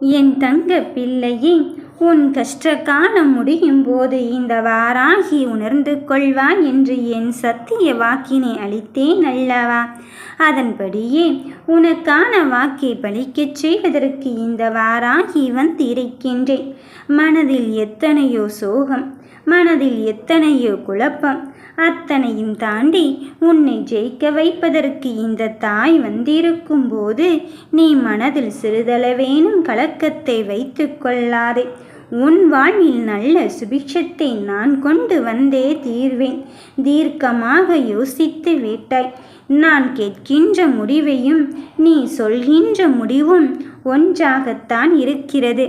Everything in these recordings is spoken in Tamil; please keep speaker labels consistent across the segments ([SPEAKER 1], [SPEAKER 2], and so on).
[SPEAKER 1] என் தங்க பிள்ளையே, உன் கஷ்ட காலம் முடியும் போது இந்த வாராகி உணர்ந்து கொள்வாய் என்று என் சத்திய வாக்கினை அளித்தேன் அல்லவா? அதன்படியே உனக்கான வாக்கை பலிக்கச் செய்வதற்கு இந்த வாராகி வந்திருக்கின்றேன். மனதில் எத்தனையோ சோகம், மனதில் எத்தனையோ குழப்பம், அத்தனையும் தாண்டி உன்னை ஜெயிக்க வைப்பதற்கு இந்த தாய் வந்திருக்கும் போது நீ மனதில் சிறிதளவேனும் கலக்கத்தை வைத்து கொள்ளாதே. உன் வாழ்வில் நல்ல சுபிட்சத்தை நான் கொண்டு வந்தே தீர்வேன். தீர்க்கமாக யோசித்து விட்டாய். நான் கேட்கின்ற முடிவையும் நீ சொல்கின்ற முடிவும் ஒன்றாகத்தான் இருக்கிறது.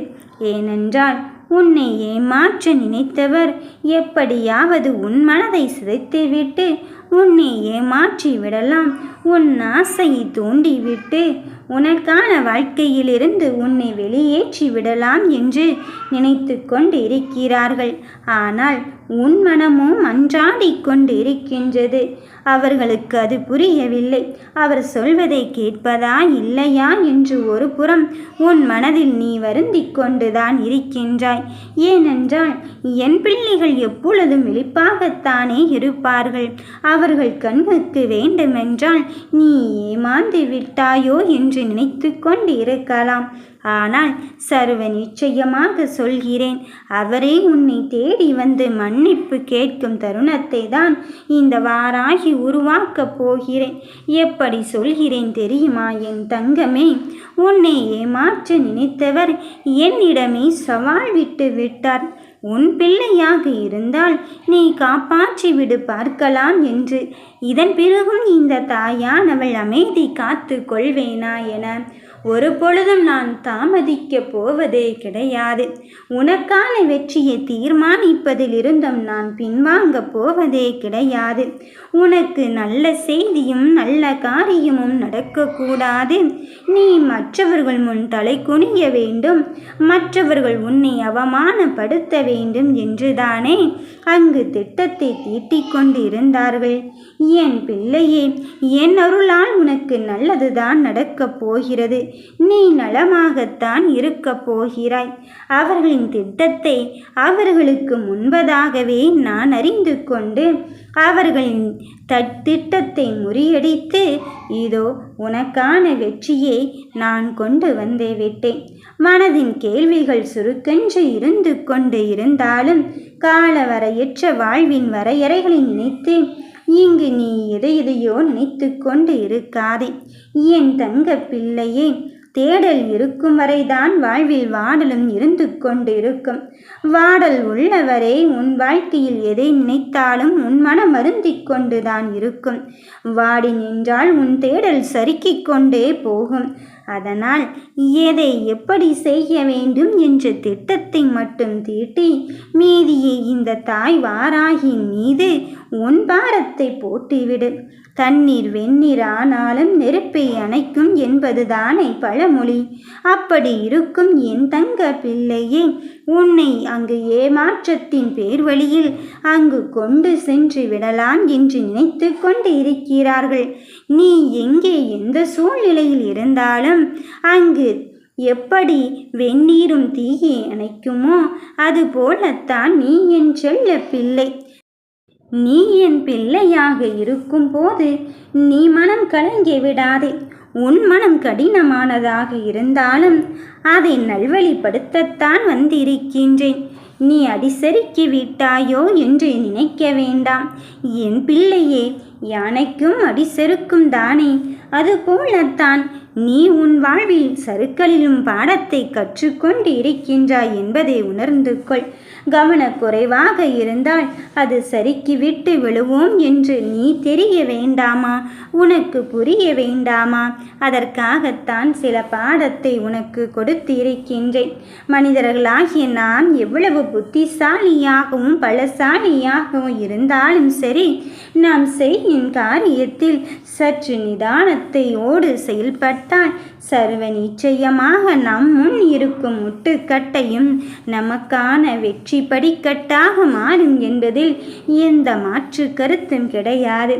[SPEAKER 1] ஏனென்றால் உன்னை ஏமாற்ற நினைத்தவர் எப்படியாவது உன் மனதை சிதைத்துவிட்டு உன்னை ஏமாற்றி விடலாம், உன் ஆசையை தூண்டிவிட்டு உனக்கான வாழ்க்கையிலிருந்து உன்னை வெளியேற்றி விடலாம் என்று நினைத்து கொண்டு இருக்கிறார்கள். ஆனால் உன் மனமும் அன்றாடி கொண்டு இருக்கின்றது. அவர்களுக்கு அது புரியவில்லை. அவர் சொல்வதை கேட்பதா இல்லையா என்று ஒரு புறம் உன் மனதில் நீ வருந்தி கொண்டுதான் இருக்கின்றாய். ஏனென்றால் என் பிள்ளைகள் எப்பொழுதும் விழிப்பாகத்தானே இருப்பார்கள். அவர்கள் கண்ணுக்கு வேண்டுமென்றால் நீ ஏமாந்து விட்டாயோ என்று நினைத்து கொண்டு இருக்கலாம். ஆனால் சர்வ நிச்சயமாக சொல்கிறேன், அவரே உன்னை தேடி வந்து மன்னிப்பு கேட்கும் தருணத்தை தான் இந்த வாராகி உருவாக்கப் போகிறேன். எப்படி சொல்கிறேன் தெரியுமா என் தங்கமே? உன்னை ஏமாற்ற நினைத்தவர் என்னிடமே சவால் விட்டு விட்டார். உன் பிள்ளையாக இருந்தால் நீ காப்பாற்றி விடு பார்க்கலாம் என்று. இதன் பிறகும் இந்த தாயானவள் அமைதி காத்து கொள்வேனா என ஒரு பொழுதும் நான் தாமதிக்கப் போவதே கிடையாது. உனக்கான வெற்றியை தீர்மானிப்பதிலிருந்தும் நான் பின்வாங்க போவதே கிடையாது. உனக்கு நல்ல செய்தியும் நல்ல காரியமும் நடக்கக்கூடாது. நீ மற்றவர்கள் முன் தலை குனிய வேண்டும், மற்றவர்கள் உன்னை அவமானப்படுத்த வேண்டும் என்றுதானே அங்கு திட்டத்தை தீட்டிக் கொண்டு இருந்தார்கள். என் பிள்ளையே, என் அருளால் உனக்கு நல்லதுதான் நடக்கப் போகிறது. நீ நலமாகத்தான் இருக்கப் போகிறாய். அவர்களின் திட்டத்தை அவர்களுக்கு முன்பதாகவே நான் அறிந்து கொண்டு அவர்களின் திட்டத்தை முறியடித்து இதோ உனக்கான வெற்றியை நான் கொண்டு வந்தே விட்டேன். மனதின் கேள்விகள் சுருக்கென்று இருந்து கொண்டு இருந்தாலும் காலவரையற்ற வாழ்வின் வரையறைகளை நினைத்து இங்கு நீ எதையோ நினைத்து கொண்டு இருக்காதே என் தங்க பிள்ளையே. தேடல் இருக்கும் வரைதான் வாழ்வில் வாடலும் இருந்து கொண்டு இருக்கும். வாடல் உள்ளவரை உன் வாழ்க்கையில் எதை நினைத்தாலும் உன் மனம் வருந்திக் கொண்டுதான் இருக்கும். வாடி நின்றால் உன் தேடல் சறுக்கிக் கொண்டே போகும். அதனால் எதை எப்படி செய்ய வேண்டும் என்ற திட்டத்தை மட்டும் தீட்டி மீதியை இந்த தாய் வாராகியின் மீது உன் பாரத்தை போட்டுவிடு. தண்ணீர் வெந்நீர் ஆனாலும் நெருப்பை அணைக்கும் என்பதுதானே பழமொழி. அப்படி இருக்கும் என் தங்க பிள்ளையே, உன்னை அங்கு ஏமாற்றத்தின் பேர்வழியில் அங்கு கொண்டு சென்று விடலாம் என்று நினைத்து கொண்டு இருக்கிறார்கள். நீ எங்கே எந்த சூழ்நிலையில் இருந்தாலும் அங்கு எப்படி வெந்நீரும் தீயை அணைக்குமோ அதுபோலத்தான் நீ என் செல்ல பிள்ளை. நீ என் பிள்ளையாக இருக்கும் போது நீ மனம் கலங்கி விடாதே. உன் மனம் கடினமானதாக இருந்தாலும் அதை நல்வழிப்படுத்தத்தான் வந்திருக்கின்றேன். நீ அடிசறுக்கி விட்டாயோ என்று நினைக்க வேண்டாம் என் பிள்ளையே. யானைக்கும் அடிசறுக்கும் தானே, அதுபோலத்தான் நீ உன் வாழ்வில் சறுக்கலிலும் பாடத்தை கற்றுக்கொண்டு இருக்கின்றாய் என்பதை உணர்ந்து கொள். கவனக்குறைவாக இருந்தால் அது சறுக்கிவிட்டு விழுவோம் என்று நீ தெரிய வேண்டாமா? உனக்கு புரிய வேண்டாமா? அதற்காகத்தான் சில பாடத்தை உனக்கு கொடுத்து இருக்கின்றேன். மனிதர்களாகிய நாம் எவ்வளவு புத்திசாலியாகவும் பலசாலியாகவும் இருந்தாலும் சரி, நாம் செய்யும் காரியத்தில் சற்று நிதானத்தையோடு செயல்பட்டால் சர்வ நிச்சயமாக நம் முன் இருக்கும் முட்டுக்கட்டையும் நமக்கான வெற்றி படிக்கட்டாக மாறும் என்பதில் எந்த மாற்று கருத்தும் கிடையாது.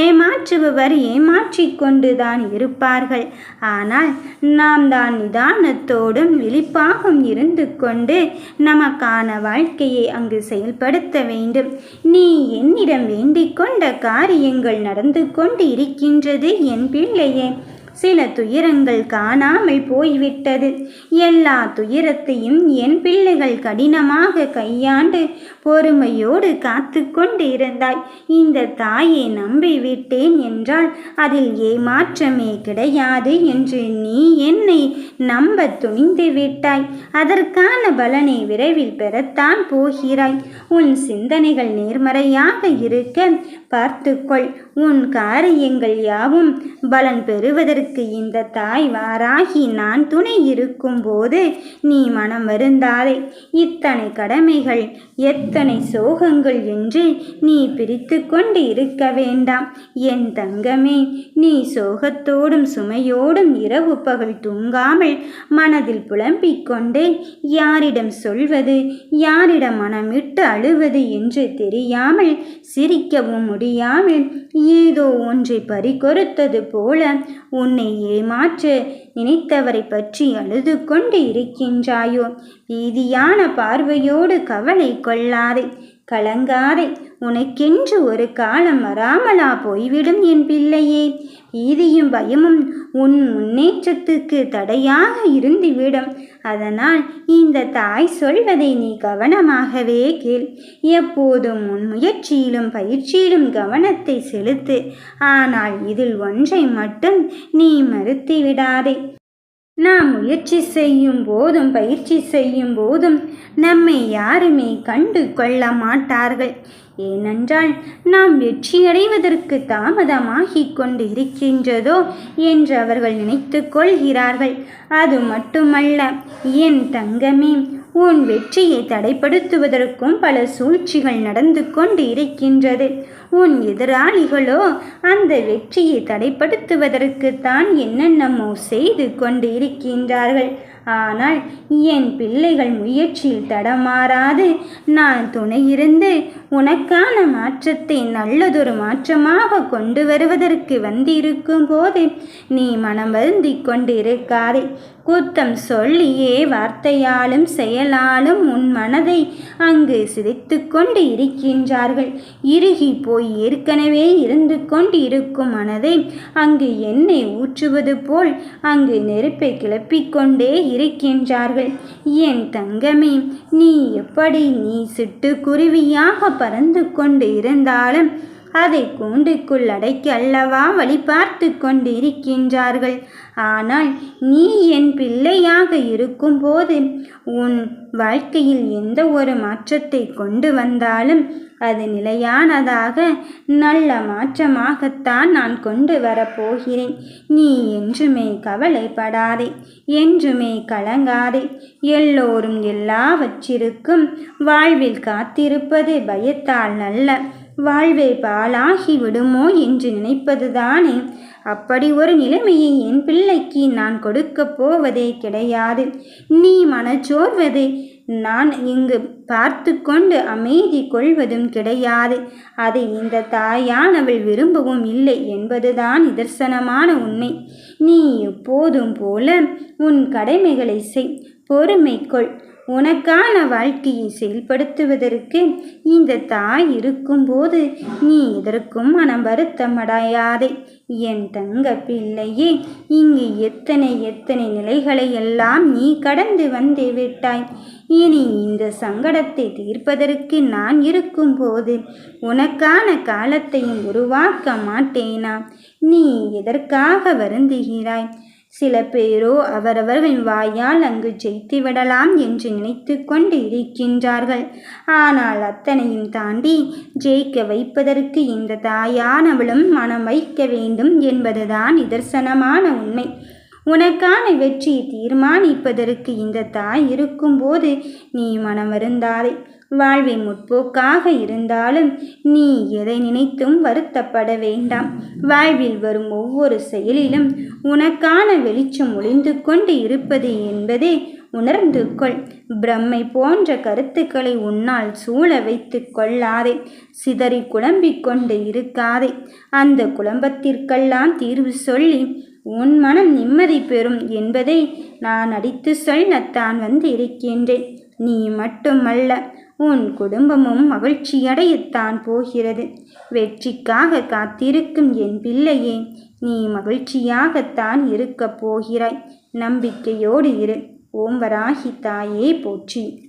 [SPEAKER 1] ஏமாற்றுபவர் ஏமாற்றிக் கொண்டுதான் இருப்பார்கள். ஆனால் நாம் தான் நிதானத்தோடும் விழிப்பாகவும் இருந்து கொண்டு நமக்கான வாழ்க்கையை அங்கு செயல்படுத்த வேண்டும். நீ என்னிடம் வேண்டிக் கொண்ட காரியங்கள் நடந்து கொண்டு இருக்கின்றது என் பிள்ளையே. சில துயரங்கள் காணாமல் போய்விட்டது. எல்லா துயரத்தையும் என் பிள்ளைகள் கடினமாக கையாண்டு பொறுமையோடு காத்து கொண்டு இருந்தாய். இந்த தாயை நம்பிவிட்டேன் என்றால் அதில் ஏமாற்றமே கிடையாது என்று நீ என்னை நம்ப துணிந்து விட்டாய். அதற்கான பலனை விரைவில் பெறத்தான் போகிறாய். உன் சிந்தனைகள் நேர்மறையாக இருக்க பார்த்துக்கொள். உன் காரியங்கள் யாவும் பலன் பெறுவதற்கு இந்த தாய் வாராகி நான் துணை இருக்கும் போது நீ மனம் வருந்தாதே. இத்தனை கடமைகள் எத்தனை சோகங்கள் என்று நீ பிரித்து கொண்டு இருக்க வேண்டாம் என் தங்கமே. நீ சோகத்தோடும் சுமையோடும் இரவு பகல் தூங்காமல் மனதில் புலம்பிக் கொண்டே யாரிடம் சொல்வது யாரிடம் மனமிட்டு அழுவது என்று தெரியாமல் சிரிக்கவும் முடியாமல் ஏதோ ஒன்றை பறிகொடுத்தது போல உன்னை ஏமாற்ற நினைத்தவரை பற்றி அழுது கொண்டு இருக்கின்றாயோ? பீதியான பார்வையோடு கவலை கொள்ளாதே, கலங்காதே. உனக்கென்று ஒரு காலம் வராமலா போய்விடும் என் பிள்ளையே? பீதியும் பயமும் உன் முன்னேற்றத்துக்கு தடையாக இருந்துவிடும். அதனால் இந்த தாய் சொல்வதை நீ கவனமாகவே கேள். எப்போதும் உன் முயற்சியிலும் பயிற்சியிலும் கவனத்தை செலுத்து. ஆனால் இதில் ஒன்றை மட்டும் நீ மறுத்து விடாதே. நாம் முயற்சி செய்யும் போதும் பயிற்சி செய்யும் போதும் நம்மை யாருமே கண்டு கொள்ள மாட்டார்கள். ஏனென்றால் நாம் வெற்றியடைவதற்கு தாமதமாகிக் கொண்டு இருக்கின்றதோ என்று அவர்கள் நினைத்து கொள்கிறார்கள். அது மட்டுமல்ல என் தங்கமே, உன் வெற்றியை தடைப்படுத்துவதற்கும் பல சூழ்ச்சிகள் நடந்து கொண்டு இருக்கின்றது. உன் எதிராளிகளோ அந்த வெற்றியை தடைப்படுத்துவதற்குத்தான் என்னென்னமோ செய்து கொண்டு இருக்கின்றார்கள். ஆனால் என் பிள்ளைகள் முயற்சியில் தடமாறாது நான் துணையிருந்து உனக்கான மாற்றத்தை நல்லதொரு மாற்றமாக கொண்டு வருவதற்கு வந்திருக்கும் போது நீ மனம் வருந்தி கொண்டு இருக்காதே. குத்தம் சொல்லியே வார்த்தையாலும் செயலாலும் உன் மனதை அங்கு சிதைத்து கொண்டு இருக்கின்றார்கள். இறுகி போய் ஏற்கனவே இருந்து கொண்டு இருக்கும் மனதை அங்கு எண்ணெய் ஊற்றுவது போல் அங்கு நெருப்பை கிளப்பிக்கொண்டே இருக்கின்றார்கள். என் தங்கமே, நீ எப்படி நீ சிட்டுக்குருவியாக பறந்து கொண்டு இருந்தாலும் அதை கூண்டுக்குள் அடைக்க அல்லவா வழி பார்த்து கொண்டு இருக்கின்றார்கள். ஆனால் நீ என் பிள்ளையாக இருக்கும்போது உன் வாழ்க்கையில் எந்த ஒரு மாற்றத்தை கொண்டு வந்தாலும் அது நிலையானதாக நல்ல மாற்றமாகத்தான் நான் கொண்டு வரப்போகிறேன். நீ என்றுமே கவலைப்படாதே, என்றுமே கலங்காதே. எல்லோரும் எல்லாவற்றிற்கும் வாழ்வில் காத்திருப்பது பயத்தால் அல்ல, வாழ்வே பாழாகி விடுமோ என்று நினைப்பதுதானே. அப்படி ஒரு நிலைமையை என் பிள்ளைக்கு நான் கொடுக்கப் போவதே கிடையாது. நீ மனச்சோர்வதை நான் இங்கு பார்த்து கொண்டு அமைதி கொள்வதும் கிடையாது. அதை இந்த தாயானவள் விரும்பவும் இல்லை என்பதுதான் நிதர்சனமான உண்மை. நீ எப்போதும் போல உன் கடமைகளை செய், பொறுமை கொள். உனக்கான வாழ்க்கையை செயல்படுத்துவதற்கு இந்த தாய் இருக்கும்போது நீ எதற்கும் மனம் வருத்தமடையாதே. என் தங்க பிள்ளையே, இங்கு எத்தனை எத்தனை நிலைகளை எல்லாம் நீ கடந்து வந்து விட்டாய். இனி இந்த சங்கடத்தை தீர்ப்பதற்கு நான் இருக்கும்போது உனக்கான காலத்தையும் உருவாக்க மாட்டேனா? நீ எதற்காக வருந்துகிறாய்? சில பேரோ அவரவர்கள் வாயால் அங்கு ஜெயித்து விடலாம் என்று நினைத்து கொண்டு இருக்கின்றார்கள். ஆனால் அத்தனையும் தாண்டி ஜெயிக்க வைப்பதற்கு இந்த தாயானவளும் மனம் வைக்க வேண்டும் என்பதுதான் நிதர்சனமான உண்மை. உனக்கான வெற்றியை தீர்மானிப்பதற்கு இந்த தாய் இருக்கும்போது நீ மனம் வருந்தாதே. வாழ்வை முற்போக்காக இருந்தாலும் நீ எதை நினைத்தும் வருத்தப்பட வேண்டாம். வாழ்வில் வரும் ஒவ்வொரு செயலிலும் உனக்கான வெளிச்சம் ஒளிந்து கொண்டு இருப்பது என்பதே உணர்ந்து கொள். பிரம்மை போன்ற கருத்துக்களை உன்னால் சூழ வைத்து கொள்ளாதே. சிதறி குழம்பிக் கொண்டு இருக்காதே. அந்த குழம்பத்திற்கெல்லாம் தீர்வு சொல்லி உன் மனம் நிம்மதி பெறும் என்பதை நான் அடித்து சொல்லத்தான் வந்து இருக்கின்றேன். நீ மட்டுமல்ல, உன் குடும்பமும் மகிழ்ச்சியடையத்தான் போகிறது. வெற்றிக்காக காத்திருக்கும் என் பிள்ளையே, நீ மகிழ்ச்சியாகத்தான் இருக்கப் போகிறாய். நம்பிக்கையோடு இரு. ஓம் வராகி தாயே போற்றி.